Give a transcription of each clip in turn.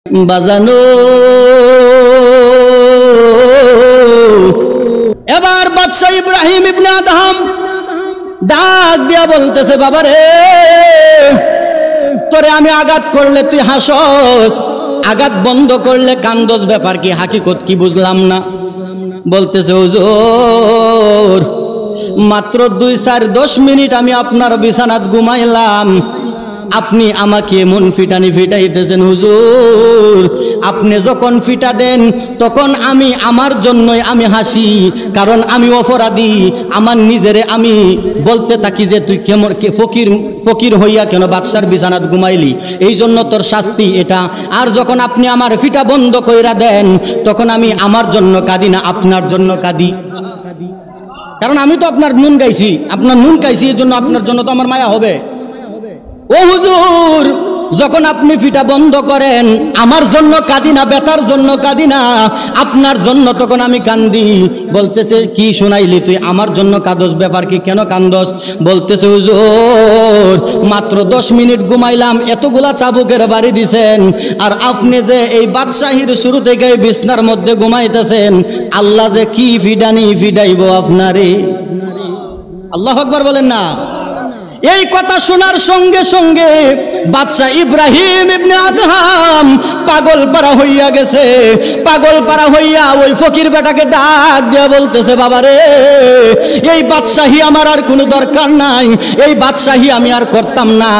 বাজানো এবার বাদশা ইব্রাহিম ইবনে আদহাম ডাক দিয়া বলতেছে, বাবা রে, তোরে আমি আঘাত করলে তুই হাসস, আঘাত বন্ধ করলে কান্দস, ব্যাপার কি, হাকিকত কি বুঝলাম না। বলতেছে, হুজুর মাত্র 2-4-10 মিনিট আমি আপনার বিছানাত ঘুমাইলাম, আপনি আমাকে এমন ফিটানি ফিটাইতেছেন হুজুর। আপনি যখন ফিটা দেন তখন আমি আমার জন্যই আমি হাসি, কারণ আমি অপরাধী। আমার নিজেরে আমি বলতে থাকি যে তুই কেমন ফকির হইয়া কেন বাদশার বিছানাত ঘুমাইলি, এই জন্য তোর শাস্তি এটা। আর যখন আপনি আমার ফিটা বন্ধ কইরা দেন তখন আমি আমার জন্য কাঁদি না, আপনার জন্য কাঁদি, কারণ আমি তো আপনার নুন গাইছি, আপনার নুন খাইছি, এই জন্য আপনার জন্য তো আমার মায়া হবে। ও হুজুর, যখন আপনি ফিটা বন্ধ করেন আমার জন্য কাঁদি না, বেতার জন্য কাঁদি না, আপনার জন্য তখন আমি কান্দি। বলতেছে, কি শুনাইলি তুই, আমার জন্য কাঁদস, ব্যাপার কি, কেন কান্দস? বলতেছে, হুজুর মাত্র 10 মিনিট ঘুমাইলাম, এতগুলা চাবুকের বাড়ি দিছেন, আর আপনি যে এই বাদশাহীর শুরু থেকে বিছনার মধ্যে ঘুমাইতেছেন, আল্লাহ যে কি ফিডানি ফিডাইব আপনারে। আল্লাহু আকবার বলেন না। এই কথা শোনার সঙ্গে সঙ্গে বাদশা ইব্রাহিম ইবনে আদহাম পাগল পারা হইয়া গেছে। পাগল পারা হইয়া ওই ফকির বেটাকে ডাক দিয়া বলতেছে, বাবা রে, এই বাদশাহী আমার আর কোনো দরকার নাই, এই বাদশাহী আমি আর করতাম না।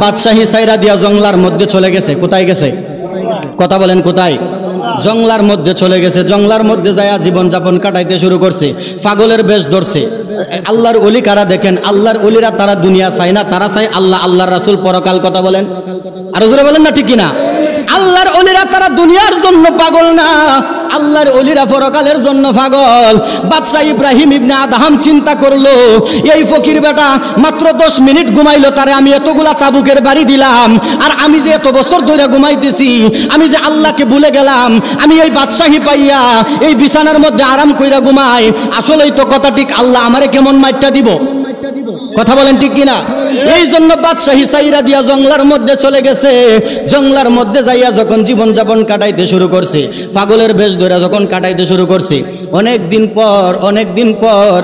বাদশাহী সাইরা দিয়া জঙ্গলার মধ্যে চলে গেছে। কোথায় গেছে? কথা বলেন, কোথায়? জঙ্গলার মধ্যে চলে গেছে। জঙ্গলার মধ্যে যায় জীবন যাপন কাটাইতে শুরু করছে। পাগলের বেশ ধরছে। আল্লাহর ওলি কারা দেখেন? আল্লাহর ওলিরা তারা দুনিয়া চায় না, তারা চায় আল্লাহ, আল্লাহর রাসূল, পরকাল। কথা বলেন, আর জোরে বলেন না, ঠিক কিনা? আল্লাহর ওলিরা তারা দুনিয়ার জন্য পাগল না, আল্লাহর ওলিরা পরকালের জন্য পাগল। বাদশা ইব্রাহিম ইবনে আদহাম চিন্তা করলো, এই ফকির বেটা মাত্র 10 মিনিট ঘুমাইলো, তারে আমি এতগুলা চাবুকের বাড়ি দিলাম, আর আমি যে এত বছর ধরে ঘুমাইতেছি, আমি যে আল্লাহকে ভুলে গেলাম, আমি এই বাদশাহী পাইয়া এই বিছানার মধ্যে আরাম কইরা ঘুমাই, আসলেই তো কথা ঠিক, আল্লাহ আমারে কেমন মাইটটা দিব? কথা বলেন, ঠিক কিনা? এই জন্য বাদশাহী সাইরা দিয়া জঙ্গলার মধ্যে চলে গেছে। জঙ্গলার মধ্যে যাইয়া যখন জীবন যাপন কাটাইতে শুরু করছে, পাগলের বেশ ধরে যখন কাটাইতে শুরু করছে, অনেক দিন পর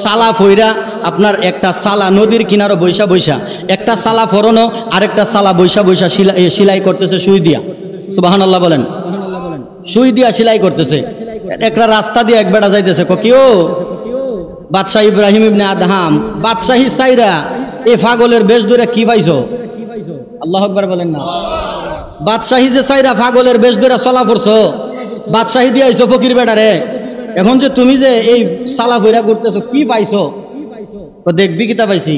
সালা ফইরা, আপনার একটা সালা নদীর কিনারে বৈশা বৈশা, একটা সালা ফরনো আরেকটা সালা বৈশা বৈশা সেলাই করতেছে সুই দিয়া। সুবহানাল্লাহ বলেন। সুই দিয়া সেলাই করতেছে। একটা রাস্তা দিয়ে এক বেটা যাইতেছে, কিও বাদশা ইব্রাহিম ইবনে আদহাম বাদশাহী সাইরা এই পাগলের বেশ ধরে কি পাইছো? আল্লাহু আকবার বলেন না। বাদশাহী যে সাইরা পাগলের বেশ ধরে চলা পড়ছো, বাদশাহী দিয়ে আইছো ফকির বেটারে, এখন যে তুমি যে এই সালা ফইরা করতেছো, কি পাইছো? তো দেখবি কিতা পাইছি,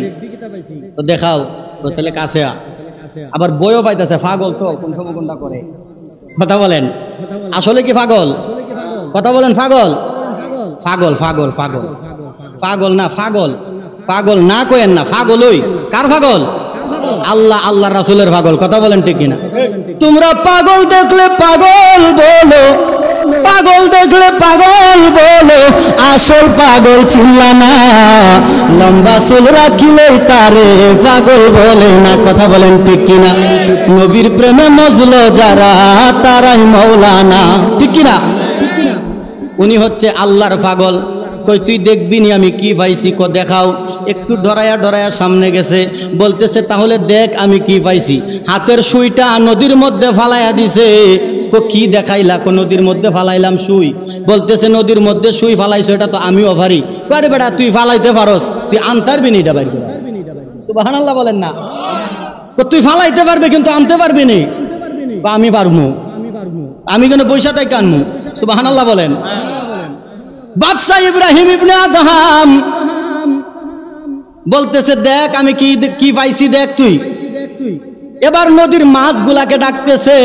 তো দেখাও, তো তাহলে কাছে আবার বইও পাইতেছে, পাগল তো কোন সময় কোনটা করে। কথা বলেন, আসলে কি পাগল? কথা বলেন, পাগল? পাগল পাগল পাগল পাগল না, পাগল পাগল না কয়েন না, পাগল ওই কার পাগল? আল্লাহ, আল্লাহ রাসূলের পাগল। কথা বলেন, ঠিক কিনা? তোমরা পাগল দেখলে পাগল বলো, পাগল দেখলে পাগল বলো, আসল পাগল চিল্লা না, লম্বা চুল রাখিলে তারে পাগল বলে না। কথা বলেন, ঠিক কিনা? নবীর প্রেমে মজলো যারা তারাই মৌলানা। ঠিক কিনা? উনি হচ্ছে আল্লাহর পাগল। কই তুই দেখবি নি আমি কি পাইছি? দেখাও। একটু ডরায়া ডরায়া সামনে গেছে, বলতেছে, তাহলে দেখ আমি কি পাইছি। হাতের সুইটা নদীর মধ্যে ফালাইয়া দিছে। কি দেখাইলা? নদীর মধ্যে ফালাইলাম সুই। বলতেছে, নদীর মধ্যে সুই ফালাইছো, এটা তো আমিও পারি। আরে বেটা, তুই ফালাইতে পারস, তুই আনতে পারবি নি? এটা বাইর করে। সুবহানাল্লাহ বলেন না। তুই ফালাইতে পারবে কিন্তু আনতে পারবি নি? আমি পারবো, আমি কেন পয়সা তাই কানমু? সুবহানাল্লাহ বলেন। বাদশা ইব্রাহিম ইবনে আদহাম বলতেছে, দেখ আমি কি পাইছি, দেখ তুই। এবার নদীর মাছগুলাকে ডাকতেছে,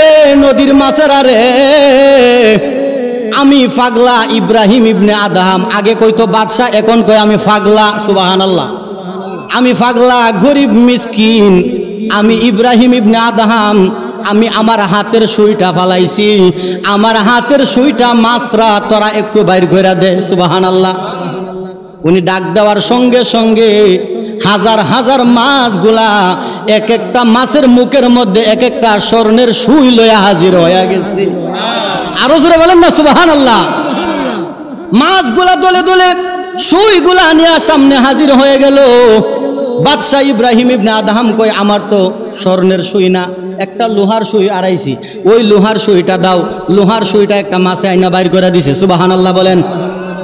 এ নদীর মাছেরা রে, আমি পাগলা ইব্রাহিম ইবনে আদহাম। আগে কইতো বাদশা, এখন কই আমি পাগলা। সুবহানাল্লাহ। আমি পাগলা, গরিব মিসকিন, আমি ইব্রাহিম ইবনে আদহাম, আমি আমার হাতের সুইটা ফালাইছি, আমার হাতের সুইটা মাছরা তোরা একটু বাইর করে দে। সুবহানাল্লাহ। উনি ডাক দেওয়ার সঙ্গে সঙ্গে হাজার হাজার মাছগুলা এক একটা মাছের মুখের মধ্যে এক একটা স্বর্ণের সুই লইয়া হাজির হয়ে গেছে। আরো জোরে বলেন না সুবহানাল্লাহ। মাছগুলা দলে দলে সুইগুলা নিয়ে সামনে হাজির হয়ে গেল। বাদশাহ ইব্রাহিম ইবনে আদহাম কয়, আমার তো স্বর্ণের সুই না, একটা লোহার সুই আড়াইছি, ওই লোহার সুইটা দাও। লোহার সুইটা একটা মাছে আইনা বাইর করে দিছে। সুবহানাল্লাহ বলেন।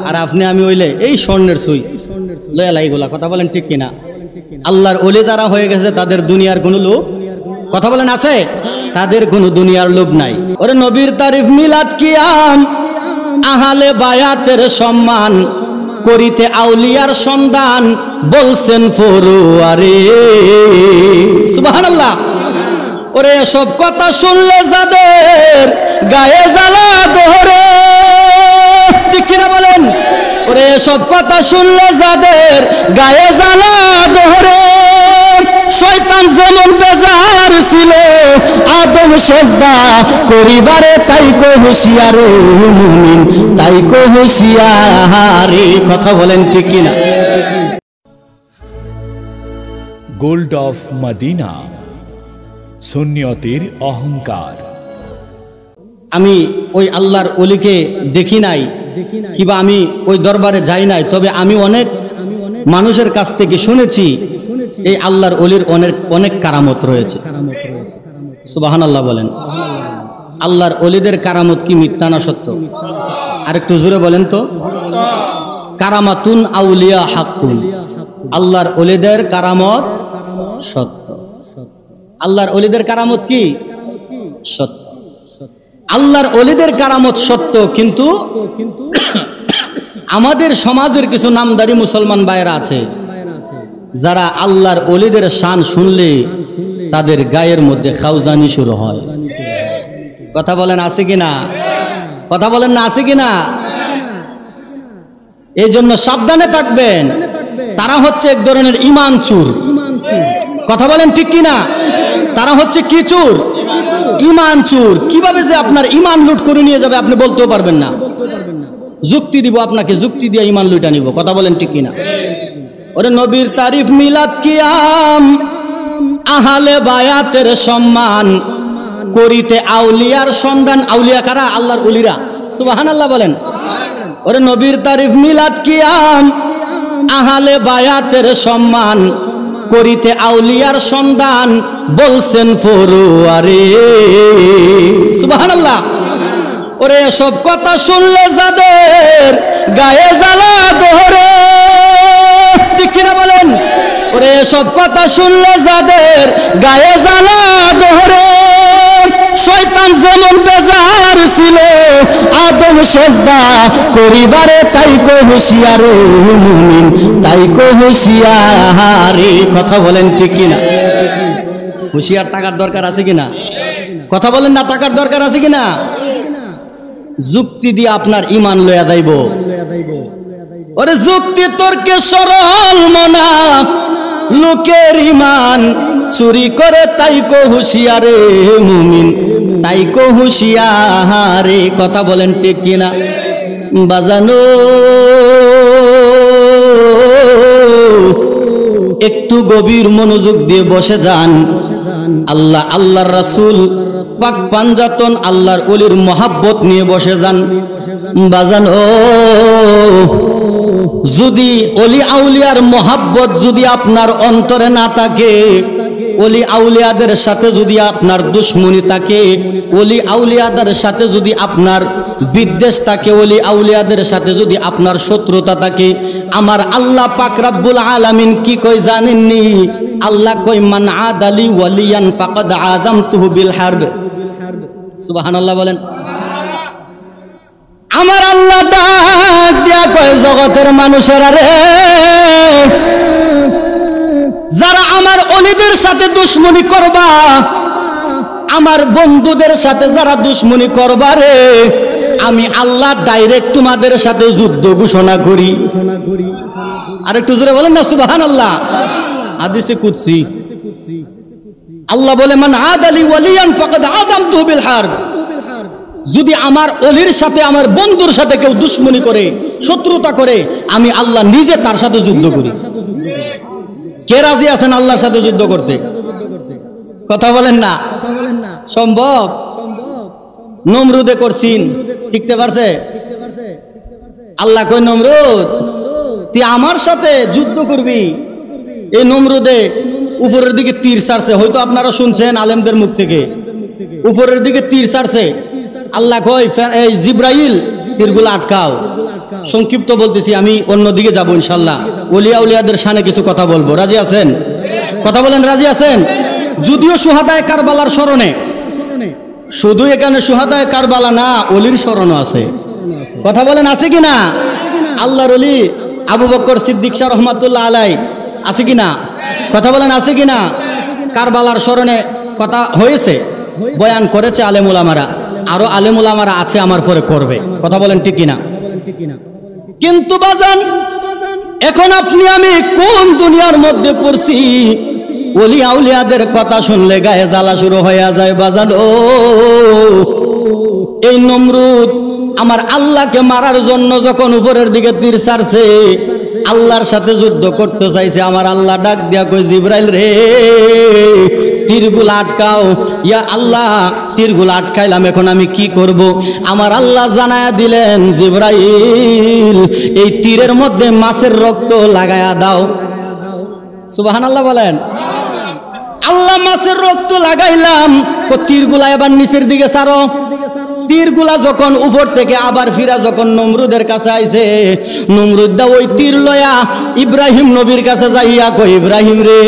আর আপনি আমি হইলে এই স্বর্ণের সুই লয়া লাইগুলা, কথা বলেন ঠিক কিনা? আল্লাহর ওলি যারা হয়ে গেছে তাদের দুনিয়ার কোনো লোভ, কথা বলেন, আছে? তাদের কোনো দুনিয়ার লোভ নাই। ওরে নবীর তারিফ মিলাদ কিয়াম, আহালে বায়াতের সম্মান, করিতে আউলিয়ার সন্ধান, বলছেন ফরুয়ারে। সুবহানাল্লাহ। ওরে এসব কথা শুনলে যাদের গায়ে জ্বালা ধরে, ঠিক কিনা বলেন? ওরে এসব কথা শুনলে যাদের গায়ে জ্বালা ধরে, শয়তান যেমন বেজার ছিল আদম সেজদা করিবারে, তাই কো হুঁশিয়ারে মুমিন, তাই কো হুঁশিয়ারে। কথা বলেন ঠিক কিনা? গোল্ড অফ মদিনা, সুন্নিয়তের অহংকার। আমি ওই আল্লাহর ওলিকে দেখি নাই, কিংবা আমি ওই দরবারে যাই নাই, তবে আমি অনেক মানুষের কাছ থেকে শুনেছি এই আল্লাহর ওলির অনেক অনেক কারামত রয়েছে। সুবহানাল্লাহ বলেন। আল্লাহর ওলিদের কারামত কি মিথ্যা না সত্য? আর একটু জোরে বলেন তো। কারামাতুন আউলিয়া হাক্কুন, আল্লাহর ওলিদের কারামত সত্য। আল্লাহর ওলিদের কারামত কি? সত্য। আল্লাহর ওলিদের কারামত সত্য, কিন্তু আমাদের সমাজের কিছু নামদারি মুসলমান ভাইরা আছে যারা আল্লাহর ওলিদের শান শুনলে তাদের গায়ের মধ্যে খাউজানি শুরু হয়। কথা বলেন আছে কিনা? কথা বলেন না আছে কিনা? এই জন্য সাবধানে থাকবেন। তারা হচ্ছে এক ধরনের ইমান চুর। কথা বলেন ঠিক কিনা? তারা হচ্ছে কি চুর? ইমান চুর। কিভাবে যে আপনার ইমান লুট করে নিয়ে যাবে আপনি বলতেও পারবেন না। যুক্তি দিব আপনাকে, যুক্তি দিয়ে ইমান লুটা নিব। কথা বলেন ঠিক কিনা? ওরে নবীর তারিফ মিলাদ কিয়াম, আহালে বায়াতের সম্মান, করিতে আউলিয়ার সন্ধান। আউলিয়া কারা? আল্লাহর ওলিরা। সুবহানাল্লাহ বলেন। ওরে নবীর তারিফ মিলাদ কিয়াম, আহালে বায়াতের সম্মান, করিতে আউলিয়ার সন্ধান, বলছেন ফরুয়ারে। সুবহানাল্লাহ। ওরে এসব কথা শুনলে যাদের গায়ে জ্বালা ধরে, ঠিক কিনা বলেন? ওরে এসব কথা শুনলে যাদের গায়ে জ্বালা ধরে, শয়তান যেমন বেজার ছিল আদম সেজদা করিবারে, তাই কো হুঁশিয়ারে মুমিন, তাই কো হুঁশিয়ারে। কথা বলেন ঠিক কিনা? হুঁশিয়ার থাকার দরকার আছে কিনা? কথা বলেন না, থাকার দরকার আছে কিনা? যুক্তি দিয়ে আপনার ইমান লইয়া যাইব। ওরে যুক্তি তর্কে সরল মনা, লোকের ইমান চুরি করে, তাই কো হুঁশিয়ারে মুমিন, তাই কো হুঁশিয়ারে। কথা বলেন ঠিক কিনা? বাজানো একটু গভীর মনোযোগ দিয়ে বসে যান। আল্লাহ, আল্লাহর রাসূল পাক পাঞ্জাতন আল্লাহর ওলির মহাব্বত নিয়ে বসে যান। বাজানো যদি অলি আউলিয়ার মহাব্বত যদি আপনার অন্তরে না থাকে, অলি আউলিয়াদের সাথে যদি আপনার দুশ্মনী থাকে, অলি আউলিয়াদের সাথে যদি আপনার বিদ্বেষ থাকে, অলি আউলিয়াদের সাথে যদি আপনার শত্রুতা থাকে, আমার আল্লাহ পাক রব্বুল আলামিন কি কই জানেননি? আল্লাহ কই মান আদালি ওয়ালিয়ান ফাকাদ আযামতুহু বিল হারব। সুবহানাল্লাহ বলেন। আমার আল্লাহ ডাক দিয়া কয়, জগতের মানুষেরা রে, যারা আমার ওলিদের সাথে দুশ্মনী করবা, আমার বন্ধুদের সাথে যারা দুশ্মনী করবা রে, আমি আল্লাহ ডাইরেক্ট তোমাদের সাথে যুদ্ধ ঘোষণা করি। আর একটু জোরে বলেন না সুবহানাল্লাহ। হাদিসে কুদসি আল্লাহ বলে, মান আদালি ওয়ালিয়ান ফাকাদ আযামতুহু বিল হারব। যদি আমার ওলির সাথে, আমার বন্ধুর সাথে কেউ দুশ্মনী করে, শত্রুতা করে, আমি আল্লাহ নিজে তার সাথে যুদ্ধ করি। কে রাজি আছেন আল্লাহর সাথে যুদ্ধ করতে? কথা বলেন না, সম্ভব? নমরুদে করছিন, টিকতে পারছে? আল্লাহ কই নমরুদ তুই আমার সাথে যুদ্ধ করবি। এই নমরুদে উপরের দিকে তীর ছাড়ছে, হয়তো আপনারা শুনছেন আলেমদের মুখ থেকে, উপরের দিকে তীর ছাড়ছে। আল্লাহ কই এই জিব্রাইল তীরগুলো আটকাও। সংক্ষিপ্ত বলতেছি, আমি অন্যদিকে যাব ইনশাল্লাহ। ওলিয়া উলিয়াদের শানে কিছু কথা বলবো, রাজি আছেন? কথা বলেন, রাজি আছেন? যদিও সুহাদায়ে কারবালার স্মরণে, শুধু এখানে সুহাদায়ে কারবালা না, অলির স্মরণও আছে। কথা বলেন, আছে কিনা? আল্লাহর ওলি আবু বকর সিদ্দিক শাহ রহমাতুল্লাহ আলাই আছে কিনা? কথা বলেন, আছে কিনা? কারবালার স্মরণে কথা হয়েছে, বয়ান করেছে আলেম উলামারা, আরো আলেম উলামারা আছে আমার পরে করবে। কথা বলেন ঠিক কিনা? কিন্তু বাজান এখন আপনি আমি কোন দুনিয়ার মধ্যে পড়ছি? ওলি আউলিয়াদের কথা শুনলে গায়ে জ্বালা শুরু হয়ে যায় বাজান। ও এই নমরুদ আমার আল্লাহকে মারার জন্য যখন উপরের দিকে তীর ছাড়ছে, আল্লাহর সাথে যুদ্ধ করতে চাইছে, আমার আল্লাহ ডাক দিয়া কই জিব্রাইল রে তীরগুলো আটকাও। ইয়া আল্লাহ তীরগুলো আটকাইলাম, এখন আমি কি করব? আমার আল্লাহ জানায়া দিলেন জিব্রাইল এই তীরের মধ্যে মাছের রক্ত লাগায়া দাও। সুবহানাল্লাহ বলেন। আল্লাহ মাছের রক্ত লাগাইলাম, তীরগুলা এবার নিচের দিকে ছাড়ো। তীরগুলা যখন উপর থেকে আবার ফিরা যখন নমরুদের কাছে আইছে, নমরুদ দা ওই তীর লয়া ইব্রাহিম নবীর কাছে যাইয়া কই ইব্রাহিম রে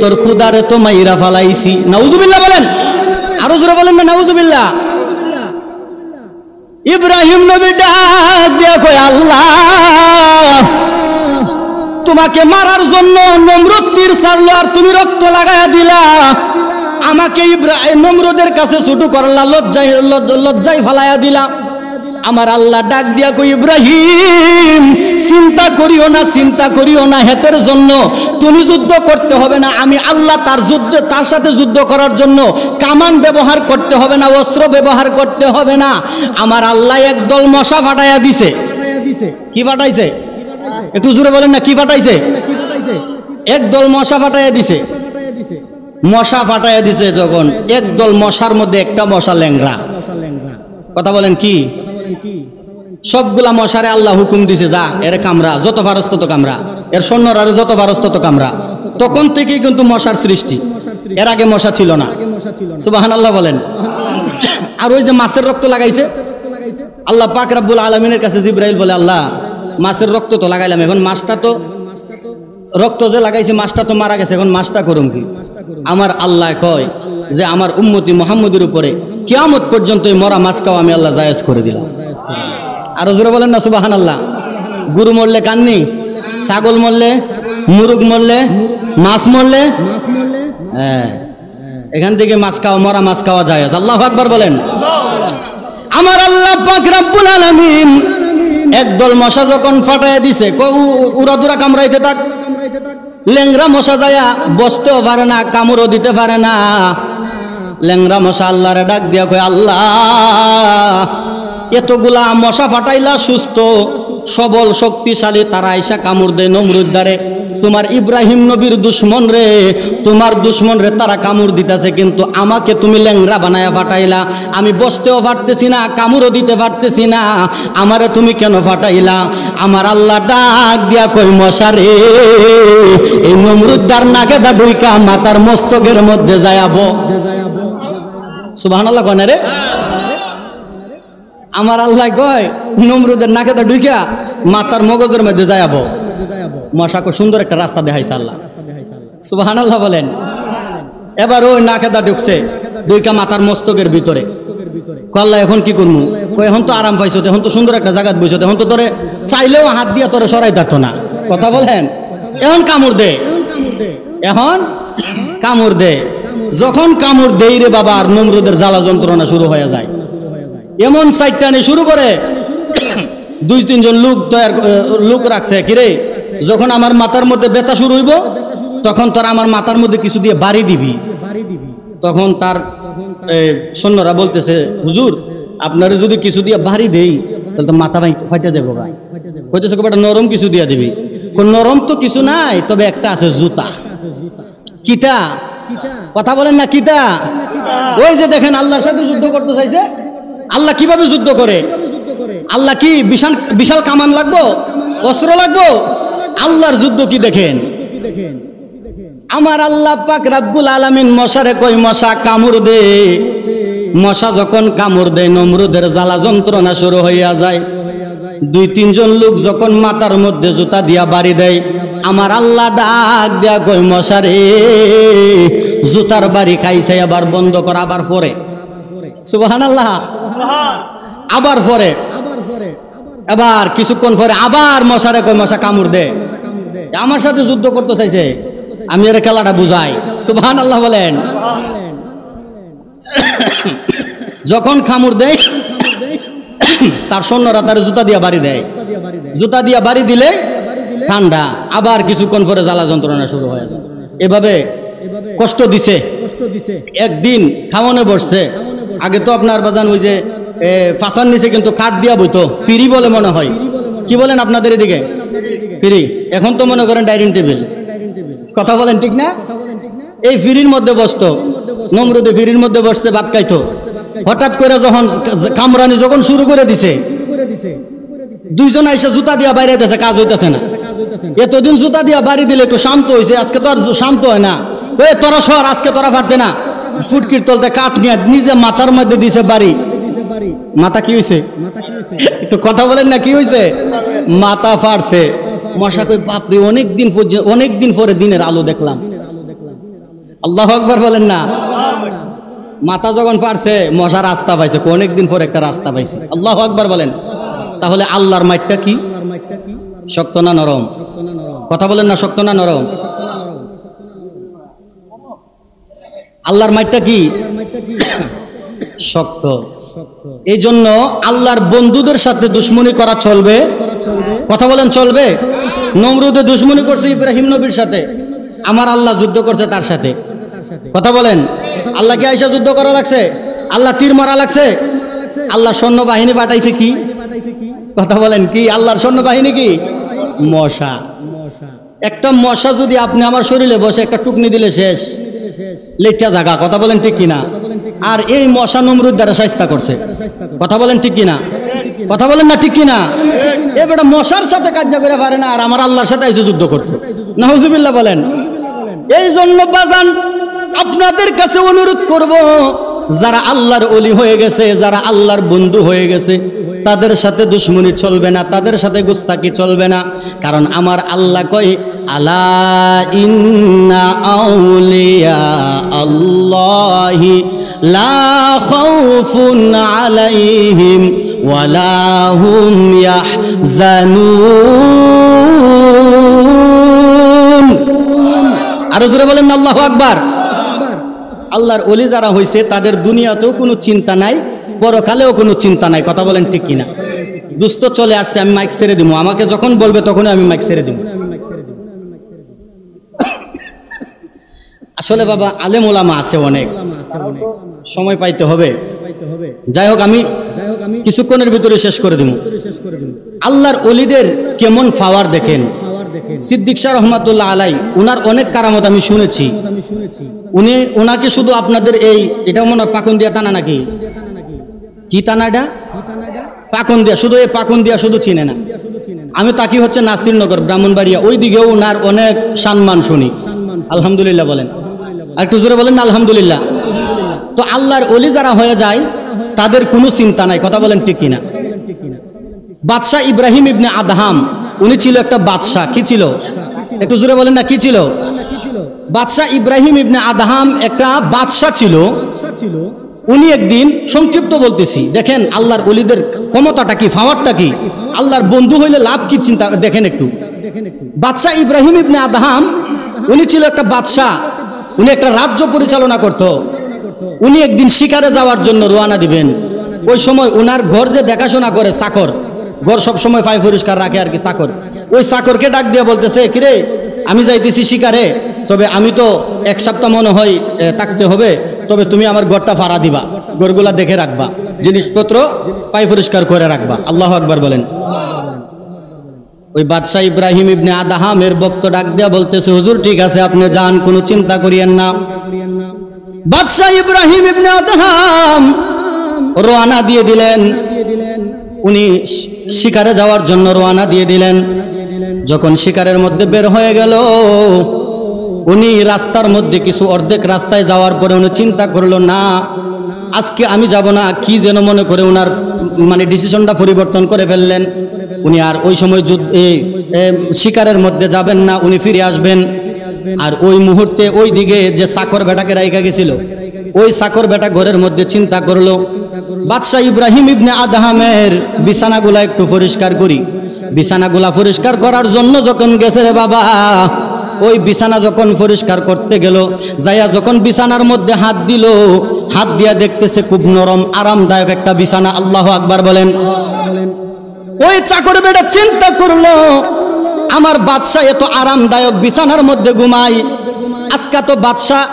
তোর খুদারে তো মাইরা ফালাইছি। নাউজুবিল্লাহ বলেন, আরো জোরে বলেন না নাউজুবিল্লাহ। ইব্রাহিম নবী ডাক দিয়া কই আল্লাহ তোমাকে মারার জন্য নমরুদ তীর ছাড়লো আর তুমি রক্ত লাগায়া দিলা, আমাকে ইব্রাহিম নমরুদের কাছে ছোট করলা, লজ্জায় ফালাইয়া দিলা। আমার আল্লাহ ডাক দিয়া কই ইব্রাহিম চিন্তা করিও না, চিন্তা করিও না, হেতের জন্য তুমি যুদ্ধ করতে হবে না। আমি আল্লাহ তার সাথে যুদ্ধ করার জন্য কামান ব্যবহার করতে হবে না, অস্ত্র ব্যবহার করতে হবে না। আমার আল্লাহ একদল মশা ফাটাইয়া দিছে। কি ফাটাইছে? একটু জোরে বলেন না, কি ফাটাইছে? একদল মশা ফাটাইয়া দিছে। মশা ফাটাইয়া দিছে যখন, একদল মশার মধ্যে একটা মশা ল্যাংরা। কথা বলেন কি? সবগুলা মশারে আল্লাহ হুকুম দিছে যা এর কামরা, যত পারস তত কামরা, এর সৈন্যরারে যত পারস তত কামরা। তখন থেকেই কিন্তু মশার সৃষ্টি, এর আগে মশা ছিল না। সুবহানাল্লাহ বলেন। আর ওই যে মাছের রক্ত লাগাইছে, আল্লাহ পাক রব্বুল আলামিনের কাছে জিব্রাইল বলে আল্লাহ মাছের রক্ত তো লাগাইলাম, এখন মাছটা তো রক্ত যে লাগাইছে মাছটা তো মারা গেছে, এখন মাছটা করুম কি? আমার আল্লাহ কয় যে আমার উম্মতি মুহাম্মদের উপরে কিয়ামত পর্যন্ত এই মরা মাছ খাওয়া আমি আল্লাহ জায়েজ করে দিলাম। আরো জোরে বলেন না সুবহানাল্লাহ। গরু মরলে কান্নি, ছাগল মরলে, মুরগ মরলে, মাছ মরলে, হ্যাঁ এখান থেকে মাছ খাওয়া, মরা মাছ খাওয়া জায়েজ। আল্লাহু আকবার বলেন। আমার আল্লাহ পাক রব্বুল আলামিন একদল মশা যখন ফাটাইয়া দিছে, উড়াদুরা কামড়াইতে থাক, ল্যাংরা মশা যায়া বসতেও পারে না, কামড়ও দিতে পারে না। ল্যাংরা মশা আল্লাহরে ডাক দিয়া কয় আল্লাহ এতগুলা মশা ফাটাইলা, সুস্থ সবল শক্তিশালী, তারা আইসা কামড় দেয় নমরুদ দারে। তোমার ইব্রাহিম নবীর দুশ্মন রে, তোমার দুশ্মন রে তারা কামড় দিতেছে, কিন্তু আমাকে তুমি ল্যাংরা বানায়া ফাটাইলা, আমি বসতেও পারতেছি না, কামড়ও দিতে পারতেছি না, আমারে তুমি কেন ফাটাইলা? আমার আল্লাহ ডাক দিয়া কই মশারে এই নমরুদ্দার নাকে দা ডুইকা মাতার মস্তকের মধ্যে যায়াব। সুবহানাল্লাহ কয় না রে? আমার আল্লাহ কয় নমরুদের নাকে দা ডুইকা মাতার মগজের মধ্যে যায়াব। মশাকে সুন্দর একটা রাস্তা দেখাইছে আল্লাহ। সুবহানাল্লাহ বলেন। এবার ওই নাকেদা ঢুকছে দুইটা মাথার মস্তকের ভিতরে। আল্লাহ এখন কি করবো? এখন তো আরাম পাইছো, এখন তো সুন্দর একটা জায়গা বইছো, এখন তো তোরে চাইলেও হাত দিয়ে তোরে সরাই পারতো না। কথা বলেন। এখন কামড় দে, এখন কামড় দে। যখন কামড় দেই রে বাবা, আর নমরুদের জ্বালা যন্ত্রণা শুরু হয়ে যায়। এমন সাইডটানে শুরু করে, দুই তিনজন লোক রাখছে কিরে, যখন আমার মাথার মধ্যে ব্যথা শুরু হইব তখন তোর আমার মাথার মধ্যে কিছু দিয়ে বাড়ি দিবি। তখন তার সৈন্যরা বলতেছে হুজুর আপনারা যদি কিছু দিয়ে বাড়ি দেই তাহলে তো মাথা ফাইটে যাবো। কইতেছে একটা নরম কিছু দিয়ে দিবি। নরম তো কিছু নাই, তবে একটা আছে জুতা। কিটা? কথা বলেন না কিতা? ওই যে দেখেন আল্লাহর সাথে যুদ্ধ করতে চাইছে। আল্লাহ কিভাবে যুদ্ধ করে? আল্লাহ কি বিশাল বিশাল কামান লাগবো, অস্ত্র লাগবো? আল্লাহর যুদ্ধ কি দেখেন। আমার আল্লাহ পাক রাব্বুল আলামিন মশারে কই মশা কামড় দে। মশা যখন কামড় দেয় নমরুদের জ্বালা যন্ত্রণা শুরু হইয়া যায়। 2-3 জন লোক যখন মাথার মধ্যে জুতা দিয়া বাড়ি দেয়, আমার আল্লাহ ডাক দেয়া কই মশারে জুতার বাড়ি খাইছে, আবার বন্ধ কর, আবার পরে। সুবহানাল্লাহ। আবার পরে, আবার কিছুক্ষণ পরে আবার মশারে কই মশা কামড় দে। আমার সাথে যুদ্ধ করতে চাইছে, আমি এর খেলাটা বুঝাই। সুবহানাল্লাহ বলেন। যখন কামড় দেয় তার সৈন্যরা তার জুতা দিয়া বাড়ি দেয়। জুতা দিয়া বাড়ি দিলে ঠান্ডা, আবার কিছুক্ষণ পরে জ্বালা যন্ত্রণা শুরু হয়ে যায়। এভাবে কষ্ট দিছে। একদিন খাওয়ানো বসছে। আগে তো আপনার বাজান ওই যে ফাঁসার নিচে কিন্তু কাঠ দিয়া বইতো, ফিরি বলে মনে হয়। কি বলেন আপনাদের এদিকে? ফিরি। এখন তো মনে করেন ডাইনিং টেবিল। কথা বলেন ঠিক না? এই ফিরির মধ্যে বসতো নমরুদে, ফিরির মধ্যে বসতে ভাত খাইতো। হঠাৎ করে যখন কামরানি যখন শুরু করে দিছে, 2 জন এসে জুতা দিয়া বাইরে দিতেছে, কাজ হইতেছে না। এতদিন জুতা দিয়া বাড়ি দিলে একটু শান্ত হয়েছে, আজকে তো আর শান্ত হয় না। ওই তোরা সর, আজকে তোরা পারতে না। ফুটকির তলতে কাঠ নিয়ে নিজে মাথার মধ্যে দিছে বাড়ি। মাথা কি হয়েছে? একটু কথা বলেন না, কি হয়েছে? মাথা ফাড়ছে। মশা কই বাপরে, অনেকদিন পরে দিনের আলো দেখলাম। আল্লাহু আকবার বলেন না। মাথা যখন ফাড়ছে মশা রাস্তা পাইছে, অনেকদিন পরে একটা রাস্তা পাইছে। আল্লাহু আকবার বলেন। তাহলে আল্লাহর মাইটটা কি? শক্ত না নরম? কথা বলেন না, শক্ত না নরম? আল্লাহর মাইটটা কি? শক্ত। এই জন্য আল্লাহর বন্ধুদের সাথে দুশ্মনী করা চলবে? কথা বলেন চলবে? নমরুদে দুশ্মনী করছে ইব্রাহিম নবীর সাথে, আমার আল্লাহ যুদ্ধ করছে তার সাথে। কথা বলেন, আল্লাহ কি আইসা যুদ্ধ করা লাগছে? আল্লাহ তীর মারা লাগছে? আল্লাহ সৈন্য বাহিনী পাঠাইছে কি? কথা বলেন কি? আল্লাহর সৈন্য বাহিনী কি? মশা। একটা মশা যদি আপনি আমার শরীরে বসে একটা টুকনি দিলে শেষ, লেটটা জায়গা। কথা বলেন ঠিক কিনা? আর এই মশা নমরুদ দ্বারা শায়েস্তা করছে। কথা বলেন ঠিক কিনা? কথা বলেন না ঠিক কিনা? এবারে মশার সাথে কাজ করে পারে না, আর আমার আল্লাহর সাথে এসে যুদ্ধ করতো। নাউজুবিল্লাহ বলেন। এই জন্য বাজান আপনাদের কাছে অনুরোধ করব, যারা আল্লাহর ওলি হয়ে গেছে, যারা আল্লাহর বন্ধু হয়ে গেছে, তাদের সাথে দুশ্মনী চলবে না, তাদের সাথে গুস্তাকি চলবে না। কারণ আমার আল্লাহ কই, আলা ইন্না আউলিয়া আল্লাহি লা খাউফুন আলাইহিম ওয়ালা হুম ইয়াহজানুন। আরো জোরে বলেন আল্লাহু আকবার। আল্লাহর ওলি যারা হয়েছে তাদের দুনিয়াতেও কোনো চিন্তা নাই, পরকালেও কোনো চিন্তা নাই। কথা বলেন ঠিক কিনা? দুস্থ চলে আসছে, আমি মাইক ছেড়ে দিব, আমাকে যখন বলবে তখনই আমি মাইক ছেড়ে দিব। আসলে বাবা আলেম ওলামা আছে অনেক, সময় পাইতে হবে। যাই হোক, আমি কিছুক্ষণের ভিতরে শেষ করে দিব। আল্লাহর ওলিদের কেমন পাওয়ার দেখেন। সিদ্দিক শাহ রহমাতুল্লাহ আলাই, উনার অনেক কারামত আমি শুনেছি। ওনাকে শুধু আপনাদের এটা মনে হয় পাকুন্দিয়া থানা নাকি? কি থানা এটা? পাকুন্দিয়া। শুধু এই পাকুন্দিয়া শুধু চিনে না। আমি তাকি হচ্ছে নাসিরনগর, ব্রাহ্মণবাড়িয়া, ওই দিকেও ওনার অনেক সম্মান শুনি। আলহামদুলিল্লাহ বলেন, আর একটু জোরে বলেন আলহামদুলিল্লাহ। তো আল্লাহর ওলি যারা হয়ে যায় তাদের কোনো চিন্তা নাই। কথা বলেন ঠিক কিনা? বাদশাহ ইব্রাহিম ইবনে আদহাম, উনি ছিল একটা বাদশাহ। কি ছিল? একটু জোরে বলেন না, কি ছিল? বাদশাহ ইব্রাহিম ইবনে আদহাম একটা বাদশাহ ছিল। উনি একদিন, সংক্ষিপ্ত বলতেছি, দেখেন আল্লাহর ওলিদের ক্ষমতাটা কি, পাওয়ারটা কি, আল্লাহর বন্ধু হইলে লাভ কি, চিন্তা দেখেন একটু। বাদশাহ ইব্রাহিম ইবনে আদহাম, উনি ছিল একটা বাদশাহ, উনি একটা রাজ্য পরিচালনা করত। উনি একদিন শিকারে যাওয়ার জন্য রওনা দিবেন। ওই সময় ওনার ঘর যে দেখাশোনা করে চাকর, ঘর সব সময় ফাই পরিষ্কার রাখে আর কি চাকর, ওই চাকরকে ডাক দিয়ে বলতেছে, কিরে আমি যাইতেছি শিকারে, তবে আমি তো 1 সপ্তাহ মনে হয় থাকতে হবে, তবে তুমি আমার ঘরটা ভাড়া দিবা, ঘরগুলা দেখে রাখবা, জিনিসপত্র পাই পরিষ্কার করে রাখবা। আল্লাহু আকবার বলেন। ওই বাদশাহ ইব্রাহিম ইবনে আদহামের ভক্ত ডাক দেয়া বলতেছে, হুজুর ঠিক আছে আপনি যান, কোনো চিন্তা করিয়েন না। বাদশাহ ইব্রাহিম ইবনে আদহাম রওনা দিয়ে দিলেন, উনি শিকারে যাওয়ার জন্য রওনা দিয়ে দিলেন। যখন শিকারের মধ্যে বের হয়ে গেল, উনি রাস্তার মধ্যে কিছু অর্ধেক রাস্তায় যাওয়ার পরে উনি চিন্তা করলো, না আজকে আমি যাব না, কি যেন মনে করে ওনার মানে ডিসিশনটা পরিবর্তন করে ফেললেন। উনি আর ওই সময় শিকারের মধ্যে যাবেন না, উনি ফিরে আসবেন। আর ওই মুহূর্তে ওই দিকে যে চাকর বেটাকে রাইখা গেছিল, ওই চাকর বেটা ঘরের মধ্যে চিন্তা করলো, বাদশাহ ইব্রাহিম ইবনে আদহামের বিছানাগুলা একটু পরিষ্কার করি। বিছানাগুলা পরিষ্কার করার জন্য যখন গেছে রে বাবা, ওই বিছানা যখন পরিষ্কার করতে গেল, যাইয়া যখন বিছানার মধ্যে হাত দিল, হাত দিয়া দেখতেছে খুব নরম আরামদায়ক একটা বিছানা। আল্লাহু আকবার বলেন। ওই চাকর বেটা চিন্তা করলো, আমার বাদশাহ এত আরামদায়ক বিছানার মধ্যে ঘুমাই, আজকে তো বাদশাহ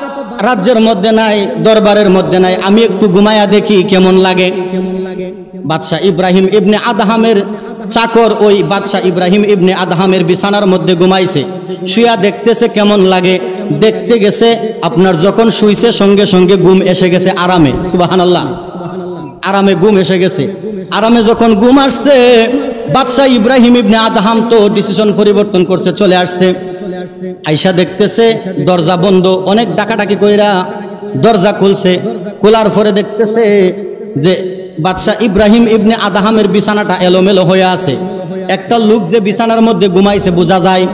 রাজ্যের মধ্যে নাই, দরবারের মধ্যে নাই, আমি একটু ঘুমায়া দেখি কেমন লাগে। বাদশাহ ইব্রাহিম ইবনে আদহামের চাকর ওই বাদশাহ ইব্রাহিম ইবনে আদহামের বিছানার মধ্যে ঘুমাইছে, শুয়া দেখতেছে কেমন লাগে। দেখতে গেছে, আপনার যখন শুইছে সঙ্গে সঙ্গে ঘুম এসে গেছে আরামে। সুবহানাল্লাহ, আরামে ঘুম এসে গেছে। আরামে যখন ঘুম আসছে, বাদশাহ ইব্রাহিম ইবনে আদহাম তো ডিসিশন পরিবর্তন করছে, চলে আসছে। আইসা দেখতেছে দরজা বন্ধ, অনেক ডাকাডাকি কইরা দরজা খুলছে। খোলার পরে দেখতেছে যে বাদশাহ ইব্রাহিম ইবনে আদহামের বিছানাটা এলোমেলো হয়ে আছে। একটা লোক যে বিছানার মধ্যে ঘুমাইছে বোঝা যায়।